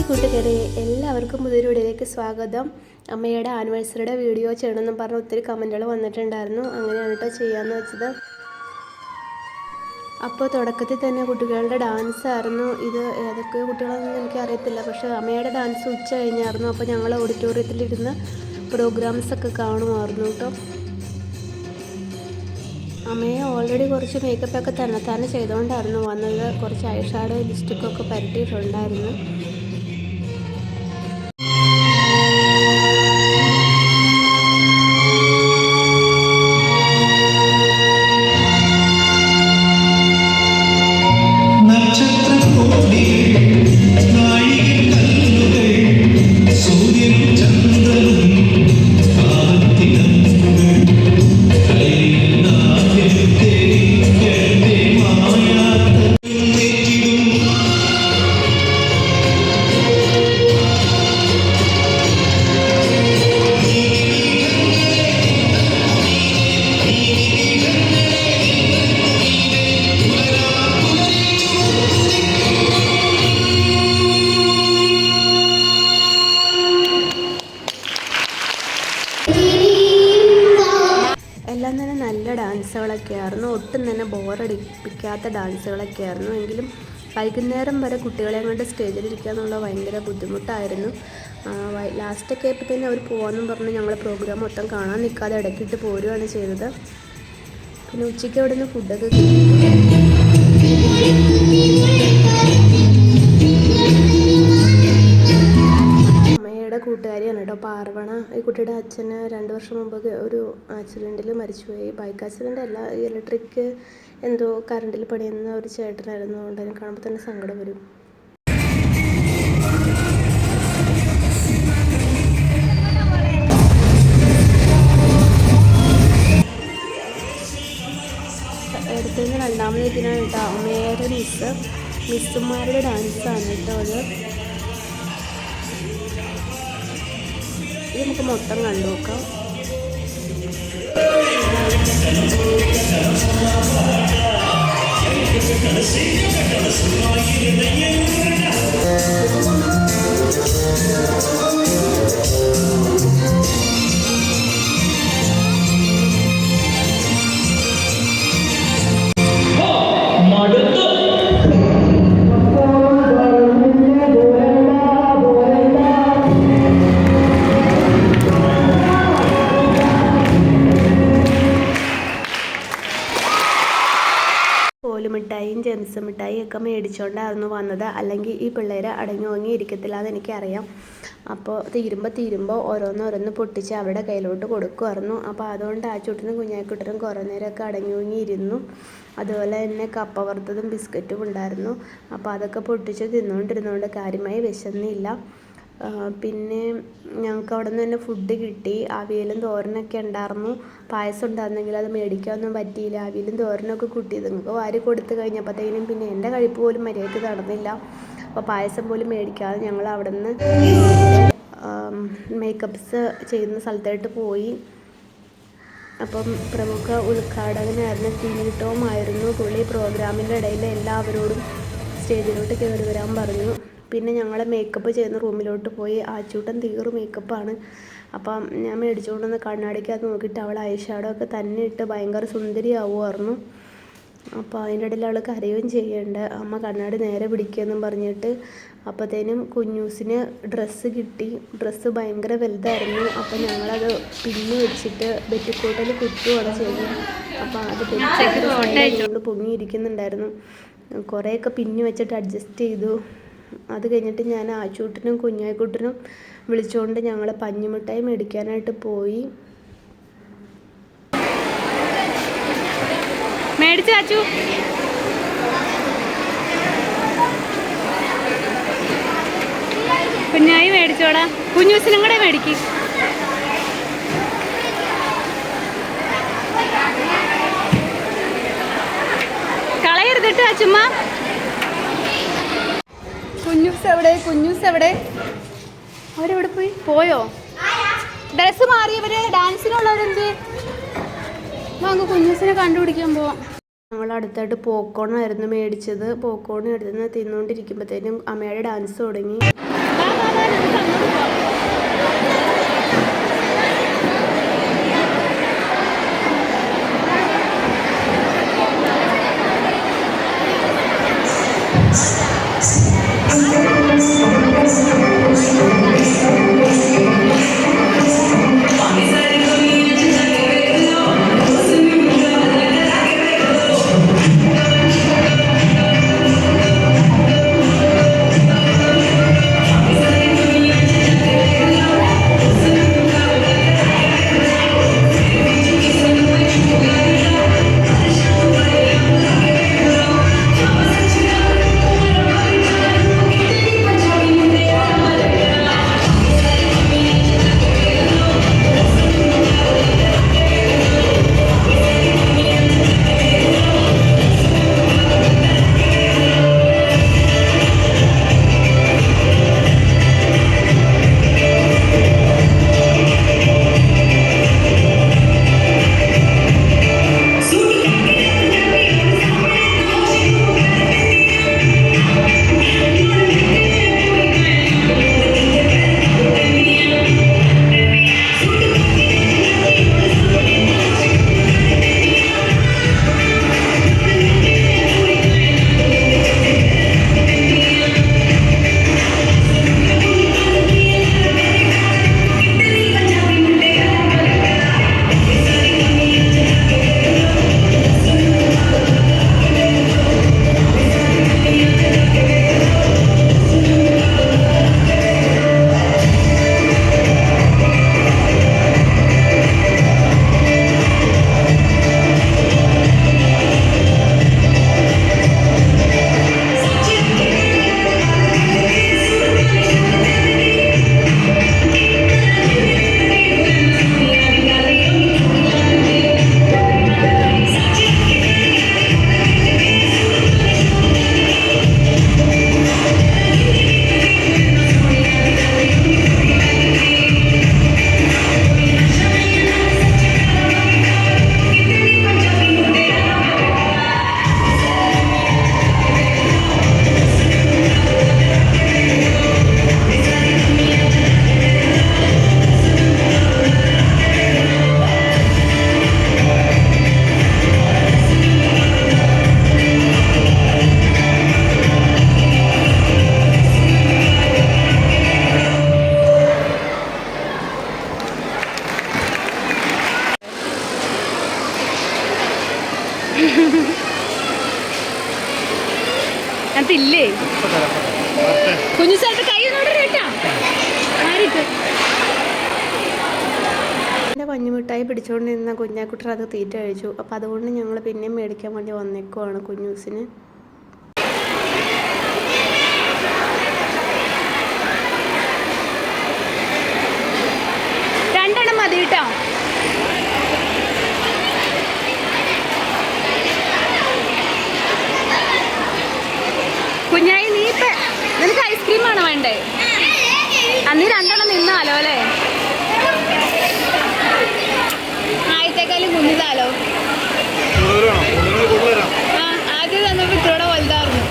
കൂട്ടുകാരെ, എല്ലാവർക്കും പുതിയൊരു വീഡിയോയിലേക്ക് സ്വാഗതം. അമ്മയുടെ ആനിവേഴ്സറിയുടെ വീഡിയോ ചെയ്യണമെന്ന് പറഞ്ഞ് ഒത്തിരി കമൻറ്റുകൾ വന്നിട്ടുണ്ടായിരുന്നു. അങ്ങനെയാണ് കേട്ടോ ചെയ്യാമെന്ന് വെച്ചത്. അപ്പോൾ തുടക്കത്തിൽ തന്നെ കുട്ടികളുടെ ഡാൻസ് ആയിരുന്നു. ഇത് ഏതൊക്കെ കുട്ടികളൊന്നും എനിക്കറിയത്തില്ല, പക്ഷേ അമ്മയുടെ ഡാൻസ് ഉച്ച കഴിഞ്ഞായിരുന്നു. അപ്പോൾ ഞങ്ങൾ ഓഡിറ്റോറിയത്തിലിരുന്ന് പ്രോഗ്രാംസൊക്കെ കാണുമായിരുന്നു കേട്ടോ. അമ്മയെ ഓൾറെഡി കുറച്ച് മേക്കപ്പൊക്കെ തന്നെ ചെയ്തുകൊണ്ടായിരുന്നു വന്നത്. കുറച്ച് ഐ ഷാഡോ ലിപ്സ്റ്റിക്കൊക്കെ പരട്ടിയിട്ടുണ്ടായിരുന്നു. എല്ലാം തന്നെ നല്ല ഡാൻസുകളൊക്കെ ആയിരുന്നു. ഒട്ടും തന്നെ ബോറടിപ്പിക്കാത്ത ഡാൻസുകളൊക്കെ ആയിരുന്നു. എങ്കിലും വൈകുന്നേരം വരെ കുട്ടികളെ കൊണ്ട് സ്റ്റേജിലിരിക്കുക എന്നുള്ള ഭയങ്കര ബുദ്ധിമുട്ടായിരുന്നു. ലാസ്റ്റൊക്കെ ആയപ്പോൾ തന്നെ അവർ പോകാമെന്നും പറഞ്ഞ് ഞങ്ങൾ പ്രോഗ്രാം മൊത്തം കാണാൻ നിൽക്കാതെ ഇടയ്ക്കിട്ട് പോരുകയാണ് ചെയ്തത്. പിന്നെ ഉച്ചയ്ക്ക് അവിടെ നിന്ന് ഫുഡൊക്കെ കൂട്ടുകാരിയാണ് കേട്ടോ, പാർവണ. ഈ കുട്ടിയുടെ അച്ഛന് 2 വർഷം മുമ്പ് ഒരു ആക്സിഡൻറ്റിൽ മരിച്ചുപോയി. ബൈക്ക് ആക്സിഡൻ്റ് അല്ല, ഇലക്ട്രിക് എന്തോ കറണ്ടിൽ പണിയുന്ന ഒരു ചേട്ടനായിരുന്നു. അതുകൊണ്ട് അതിനെ കാണുമ്പോൾ തന്നെ സങ്കടം വരും. എടുത്തതിന് 2ാമത് ഇതിനാണ് കേട്ടോ അമ്മയുടെ മിസ്സുമാരുടെ ഡാൻസാണ് കേട്ടോ അത്. ഇത് നമുക്ക് മൊത്തം കണ്ടു നോക്കാം. മിഠായിയും ജെംസ് മിഠായി ഒക്കെ മേടിച്ചുകൊണ്ടായിരുന്നു വന്നത്. അല്ലെങ്കിൽ ഈ പിള്ളേർ അടങ്ങി ഒങ്ങി ഇരിക്കത്തില്ല അതെനിക്കറിയാം. അപ്പോൾ തീരുമ്പോൾ ഓരോന്നോരോന്ന് പൊട്ടിച്ച് അവരുടെ കയ്യിലോട്ട് കൊടുക്കുമായിരുന്നു. അപ്പോൾ അതുകൊണ്ട് ആ ചുട്ടിനും കുഞ്ഞായിക്കുട്ടനും കുറേ നേരമൊക്കെ അടങ്ങി ഒങ്ങി ഇരുന്നു. അതുപോലെ തന്നെ കപ്പ വറുത്തതും ബിസ്ക്കറ്റും ഉണ്ടായിരുന്നു. അപ്പോൾ അതൊക്കെ പൊട്ടിച്ച് തിന്നുകൊണ്ടിരുന്നതുകൊണ്ട് കാര്യമായി വിശന്നില്ല. പിന്നെ ഞങ്ങൾക്ക് അവിടെ നിന്ന് തന്നെ ഫുഡ് കിട്ടി. അവിയലും തോരനൊക്കെ ഉണ്ടായിരുന്നു. പായസം ഉണ്ടായിരുന്നെങ്കിൽ അത് മേടിക്കാനൊന്നും പറ്റിയില്ല. അവിയലും തോരനൊക്കെ കൂട്ടി നിങ്ങൾക്ക് വാരി കൊടുത്തു കഴിഞ്ഞപ്പോഴത്തേനും പിന്നെ എൻ്റെ കഴിപ്പ് പോലും മര്യാദയ്ക്ക് നടന്നില്ല. അപ്പോൾ പായസം പോലും മേടിക്കാതെ ഞങ്ങൾ അവിടെ നിന്ന് മേക്കപ്പ്സ് ചെയ്യുന്ന സ്ഥലത്തായിട്ട് പോയി. അപ്പം പ്രമുഖ ഉദ്ഘാടകനായിരുന്ന ടിനി ടോം ആയിരുന്നു. പുള്ളി പ്രോഗ്രാമിൻ്റെ ഇടയിൽ എല്ലാവരോടും സ്റ്റേജിലോട്ട് കയറി വരാൻ പറഞ്ഞു. പിന്നെ ഞങ്ങൾ മേക്കപ്പ് ചെയ്യുന്ന റൂമിലോട്ട് പോയി. ആച്ചൂട്ടൻ തീർ മേക്കപ്പാണ്. അപ്പം ഞാൻ മേടിച്ചുകൊണ്ടുവന്ന് കണ്ണാടിക്കകത്ത് നോക്കിയിട്ട് അവൾ ഐ ഷാഡോ ഒക്കെ തന്നെ ഇട്ട് ഭയങ്കര സുന്ദരിയാവുമായിരുന്നു. അപ്പോൾ അതിൻ്റെ ഇടയിൽ അവൾ കരയുകയും ചെയ്യേണ്ട, അമ്മ കണ്ണാടി നേരെ പിടിക്കുമെന്നും പറഞ്ഞിട്ട്. അപ്പോഴത്തേനും കുഞ്ഞൂസിന് ഡ്രസ്സ് കിട്ടി. ഡ്രസ്സ് ഭയങ്കര വലുതായിരുന്നു. അപ്പോൾ ഞങ്ങളത് പിന്ന് വെച്ചിട്ട് ബെറ്റിക്കോട്ടിൽ കുത്തുകയാണ് ചെയ്തത്. അപ്പോൾ അത് ബെറ്റിക്കോട്ട് പൊങ്ങിയിരിക്കുന്നുണ്ടായിരുന്നു. കുറേയൊക്കെ പിന്ന് വെച്ചിട്ട് അഡ്ജസ്റ്റ് ചെയ്തു. അത് കഴിഞ്ഞിട്ട് ഞാൻ ആച്ചൂട്ടിനും കുഞ്ഞായിക്കുട്ടനും വിളിച്ചുകൊണ്ട് ഞങ്ങൾ പഞ്ഞിമിഠായി മേടിക്കാനായിട്ട് പോയി. മേടിച്ചു ആച്ചു. കുഞ്ഞായി മേടിച്ചോടാ, കുഞ്ഞൂസിനും കൂടെ മേടിക്കും. കളയരുതിട്ട് അച്ചുമ്മ. കുഞ്ഞൂസ് എവിടെ? അവരെവിടെ പോയോ? ഡ്രസ് മാറിയവര് ഡാൻസിനുള്ളവരെന്ത് നമുക്ക് കുഞ്ഞൂസിനെ കണ്ടുപിടിക്കാൻ പോവാം. ഞങ്ങൾ അടുത്തായിട്ട് പോപ്കോണായിരുന്നു മേടിച്ചത്. പോപ്കോൺ എടുത്ത് തിന്നുകൊണ്ടിരിക്കുമ്പോഴത്തേനും അമ്മയുടെ ഡാൻസ് തുടങ്ങി. അതില്ലേ കുഞ്ഞു സ്ഥലത്ത് കൈ നോട്ടാ പഞ്ഞുമിഠായി പിടിച്ചുകൊണ്ട് നിന്ന കുഞ്ഞാക്കുട്ടർ അത് തീറ്റ കഴിച്ചു. അപ്പം അതുകൊണ്ട് ഞങ്ങൾ പിന്നെയും മേടിക്കാൻ വേണ്ടി വന്നേക്കുവാണ് കുഞ്ഞൂസിന്. രണ്ടെണ്ണം മതി കേട്ടോ. കുഞ്ഞായി നീ ഇപ്പം നിനക്ക് ഐസ്ക്രീമാണോ വേണ്ടേ? അന്നീ രണ്ടെണ്ണം നിന്നാലോ അല്ലേ? ആദ്യത്തെക്കാളും കുഞ്ഞിതാലോ? ആ ആദ്യം തന്നപ്പോൾ ഇത്രയോടെ വലുതായിരുന്നു.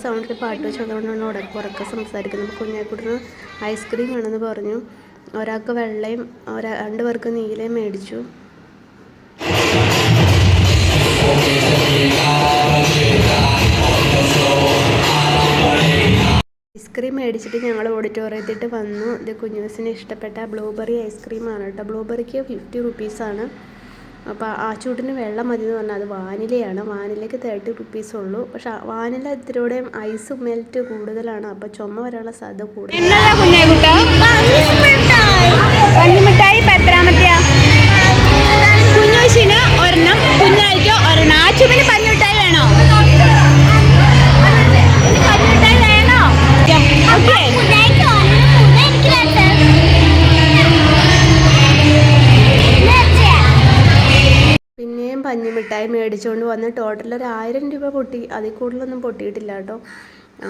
സൗണ്ടിൽ പാട്ട് വെച്ചതുകൊണ്ടാണ് ഉറക്കെ സംസാരിക്കുന്നത്. കുഞ്ഞാക്കുട്ടിന് ഐസ്ക്രീം വേണമെന്ന് പറഞ്ഞു. ഒരാൾക്ക് വെള്ളയും 2 പേർക്ക് നീലയും മേടിച്ചു. ഐസ്ക്രീം മേടിച്ചിട്ട് ഞങ്ങൾ ഓഡിറ്റോറിയത്തിട്ട് വന്നു. ഇത് കുഞ്ഞൂസിന് ഇഷ്ടപ്പെട്ട ബ്ലൂബെറി ഐസ്ക്രീമാണ് കേട്ടോ. ബ്ലൂബെറിക്ക് 50 റുപ്പീസാണ്. അപ്പോൾ ആ ചൂടിന് വെള്ളം മതി എന്ന് പറഞ്ഞാൽ അത് വാനിലയാണ്. വാനിലയ്ക്ക് 30 റുപ്പീസ് ഉള്ളൂ. പക്ഷെ വാനില ഇത്തിരിയോടെയും ഐസ് മെൽറ്റ് കൂടുതലാണ്. അപ്പോൾ ചുമ വരാനുള്ള സാധ്യത കൂടുതൽ. പഞ്ഞുമിഠായി എത്രാമത്തെയാ? കുഞ്ഞൂസിന് ഒരെണ്ണം, കുഞ്ഞായിക്കോ ഒരെണ്ണം. ആ ചുമിന് പഞ്ഞുമിഠായി വേണോ? മിഠായി മേടിച്ചുകൊണ്ട് വന്ന് ടോട്ടൽ ഒരു 1000 രൂപ പൊട്ടി, അതിൽ കൂടുതലൊന്നും പൊട്ടിയിട്ടില്ല കേട്ടോ.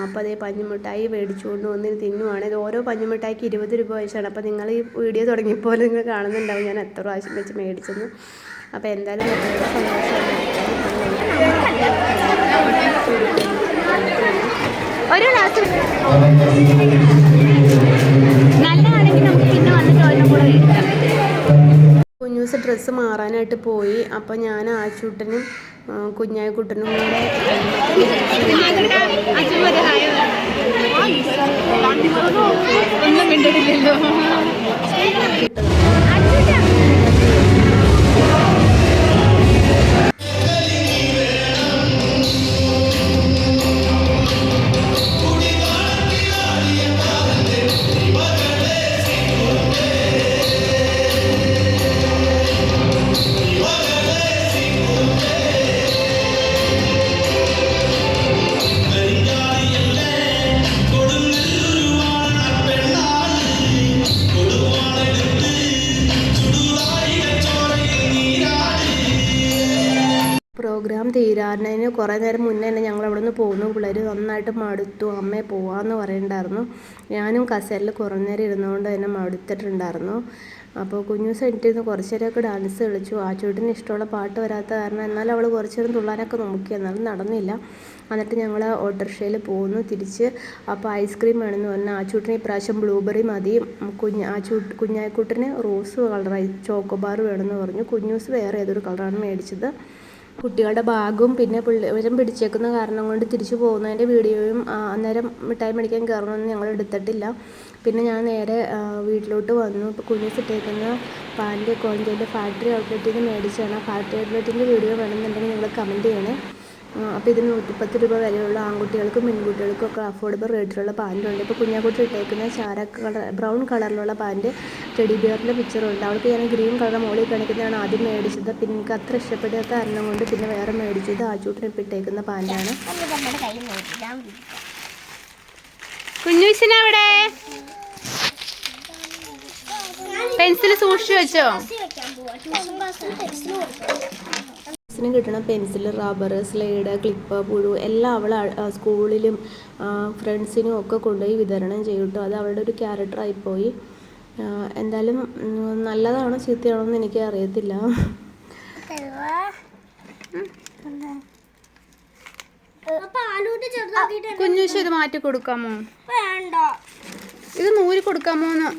അപ്പോൾ അതേ പഞ്ഞിമിഠായി മേടിച്ചുകൊണ്ട് വന്ന് തിന്നുവാണ്. ഇത് ഓരോ പഞ്ഞിമിഠായിക്ക് 20 രൂപ വെച്ചാണ്. അപ്പോൾ നിങ്ങൾ ഈ വീഡിയോ തുടങ്ങിയപ്പോൾ നിങ്ങൾ കാണുന്നുണ്ടാവും ഞാൻ എത്ര പ്രാവശ്യം വെച്ച് മേടിച്ചെന്ന്. അപ്പോൾ എന്തായാലും ഒരു ക്ലാസ് നല്ലതാണെങ്കിൽ നമുക്ക് പിന്നെ വന്നിട്ട് ഒരെണ്ണം കൂടെ മേടിക്കാം. കുഞ്ഞൂസ് ഡ്രസ്സ് മാറാനായിട്ട് പോയി. അപ്പോൾ ഞാൻ ആച്ചൂട്ടനും കുഞ്ഞായിക്കുട്ടനും കൂടെ ഒന്നും മിണ്ടിട്ടില്ലല്ലോ. പ്രോഗ്രാം തീരാറിനതിന് കുറേ നേരം മുന്നേ തന്നെ ഞങ്ങൾ അവിടെ നിന്ന് പോകുന്നു. പിള്ളേർ നന്നായിട്ട് മടുത്തു, അമ്മയെ പോവാമെന്ന് പറയുന്നുണ്ടായിരുന്നു. ഞാനും കസേരയിൽ കുറേ നേരം ഇരുന്നുകൊണ്ട് തന്നെ മടുത്തിട്ടുണ്ടായിരുന്നു. അപ്പോൾ കുഞ്ഞൂസ് എണീറ്റിരുന്ന് കുറച്ച് നേരമൊക്കെ ഡാൻസ് കളിച്ചു. ആച്ചൂട്ടിന് ഇഷ്ടമുള്ള പാട്ട് വരാത്ത കാരണം എന്നാലും അവൾ കുറച്ച് നേരം തുള്ളാനൊക്കെ നോക്കി, എന്നാലും നടന്നില്ല. എന്നിട്ട് ഞങ്ങൾ ഓട്ടോറിക്ഷയിൽ പോകുന്നു തിരിച്ച്. അപ്പോൾ ഐസ്ക്രീം വേണമെന്ന് പറഞ്ഞാൽ ആച്ചൂട്ടിന് ഇപ്രാവശ്യം ബ്ലൂബെറി മതി, കുഞ്ഞായിക്കുട്ടിന് റോസ് കളർ ചോക്കോബാർ വേണമെന്ന് പറഞ്ഞു. കുഞ്ഞൂസ് വേറെ ഏതൊരു കളറാണ് മേടിച്ചത്. കുട്ടികളുടെ ബാഗും പിന്നെ പിള്ളേരും പിടിച്ചേക്കുന്ന കാരണം കൊണ്ട് തിരിച്ചു പോകുന്നതിൻ്റെ വീഡിയോയും അന്നേരം മിഠായി മേടിക്കാൻ കയറണമെന്ന് ഞങ്ങൾ എടുത്തിട്ടില്ല. പിന്നെ ഞാൻ നേരെ വീട്ടിലോട്ട് വന്നു. ഇപ്പോൾ കുഞ്ഞൂസ് ഇട്ടേക്കുന്ന പാൻറ്റ് കോഞ്ചേൻ്റെ ഫാക്ടറി ഔട്ട്ലെറ്റിൽ നിന്ന് മേടിച്ചാണ്. ആ ഫാക്ടറി ഔട്ട്ലെറ്റിൻ്റെ വീഡിയോ വേണമെന്നുണ്ടെങ്കിൽ നിങ്ങൾ കമൻറ്റ് ചെയ്യണേ. അപ്പോൾ ഇതിന് 110 രൂപ വിലയുള്ള ആൺകുട്ടികൾക്കും പെൺകുട്ടികൾക്കും ഒക്കെ അഫോർഡബിൾ റേറ്റിലുള്ള പാൻറ്റുണ്ട്. ഇപ്പോൾ കുഞ്ഞാക്കുട്ടി ഇട്ടേക്കുന്ന ബ്രൗൺ കളറിലുള്ള പാൻറ്റ് ടെഡി ബിയറിൻ്റെ പിക്ചറുണ്ട്. അവൾക്ക് ഞാൻ ഗ്രീൻ കളർ മോളിൽ കാണിക്കുന്നതാണ് ആദ്യം മേടിച്ചത്. പിന്നെ എനിക്ക് അത്ര ഇഷ്ടപ്പെടാത്ത കാരണം കൊണ്ട് പിന്നെ വേറെ മേടിച്ചത് ആച്ചൂട്ടിന് ഇപ്പോൾ ഇട്ടേക്കുന്ന പാൻറ്റാണ്. കുഞ്ഞൂസിനവിടെ പെൻസിൽ സൂക്ഷിച്ചു വെച്ചോ? ന് കിട്ടണ പെൻസിൽ, റബ്ബർ, സ്ലൈഡ്, ക്ലിപ്പ്, പുഴു എല്ലാം അവൾ സ്കൂളിലും ഫ്രണ്ട്സിനും ഒക്കെ കൊണ്ടുപോയി വിതരണം ചെയ്യും കേട്ടോ. അത് അവളുടെ ഒരു ക്യാരക്ടറായിപ്പോയി. എന്തായാലും നല്ലതാണോ ചീത്തയാണോ എന്ന് എനിക്ക് അറിയത്തില്ല. കുഞ്ഞൂശ ഇത് മാറ്റി കൊടുക്കാമോ? ഇത് നൂരി കൊടുക്കാമോന്ന്?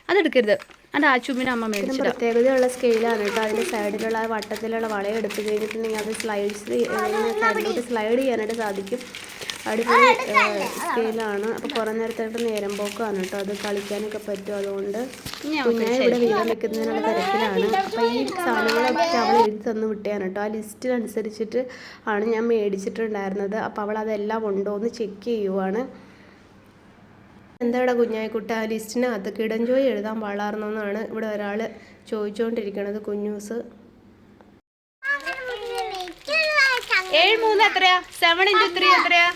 അതെടുക്കരുത്, അത് ആച്ചൂമിന് അമ്മ മേടിച്ചത്. പ്രത്യേകതയുള്ള സ്കെയിലാണ് കേട്ടോ. അതിൻ്റെ സൈഡിലുള്ള വട്ടത്തിലുള്ള വളയം എടുത്ത് കഴിഞ്ഞിട്ടുണ്ടെങ്കിൽ അത് സൈഡിലോട്ട് സ്ലൈഡ് ചെയ്യാനായിട്ട് സാധിക്കും. അടിപൊളി സ്കെയിലാണ്. അപ്പോൾ കുറേ നേരത്തായിട്ട് നേരം പോക്കാണ് കേട്ടോ. അത് കളിക്കാനൊക്കെ പറ്റും. അതുകൊണ്ട് ഞാൻ ഇവിടെ വീതം വെക്കുന്നതിനുള്ള തിരക്കിലാണ്. അപ്പോൾ ഈ സാധനങ്ങളൊക്കെ അവൾ എഴുതി തന്നു വിട്ടതാണ് കേട്ടോ. ആ ലിസ്റ്റിനനുസരിച്ചിട്ട് ആണ് ഞാൻ മേടിച്ചിട്ടുണ്ടായിരുന്നത്. അപ്പോൾ അവൾ അതെല്ലാം ഉണ്ടോ എന്ന് ചെക്ക് ചെയ്യുവാണ്. എന്താ ഇവിടെ കുഞ്ഞായിക്കുട്ട ലിസ്റ്റിനകത്ത് കിടഞ്ചോയി എഴുതാൻ പാടാർന്നെന്നാണ് ഇവിടെ ഒരാൾ ചോദിച്ചുകൊണ്ടിരിക്കണത്. കുഞ്ഞൂസ് 7 എത്രയാ? 7 × 3 എത്രയാ?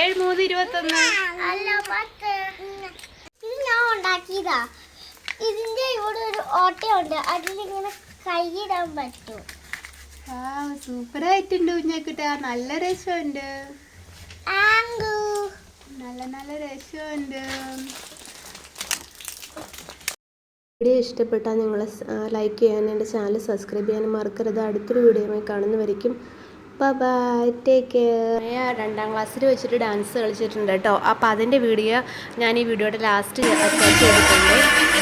7 3 21. ഞാൻ ഉണ്ടാക്കിയതാ. ഇതിന്റെ ഇവിടെ ഒരു ഓട്ടയുണ്ട്, അതിലിങ്ങനെ കൈയിടാൻ പറ്റും. സൂപ്പറായിട്ടുണ്ട് കുഞ്ഞായിക്കുട്ട, നല്ല രസമുണ്ട്. നല്ല രസമുണ്ട്. വീഡിയോ ഇഷ്ടപ്പെട്ടാൽ നിങ്ങൾ ലൈക്ക് ചെയ്യാനും എൻ്റെ ചാനൽ സബ്സ്ക്രൈബ് ചെയ്യാനും മറക്കരുത്. അടുത്തൊരു വീഡിയോയുമായി കാണുന്നവരേക്കും ബൈ, ടേക്ക് കെയർ. 2ാം ക്ലാസ്സിൽ വെച്ചിട്ട് ഡാൻസ് കളിച്ചിട്ടുണ്ട് കേട്ടോ. അപ്പോൾ അതിൻ്റെ വീഡിയോ ഞാൻ ഈ വീഡിയോയുടെ ലാസ്റ്റ് അറ്റാച്ച് ചെയ്തിട്ടുണ്ട്.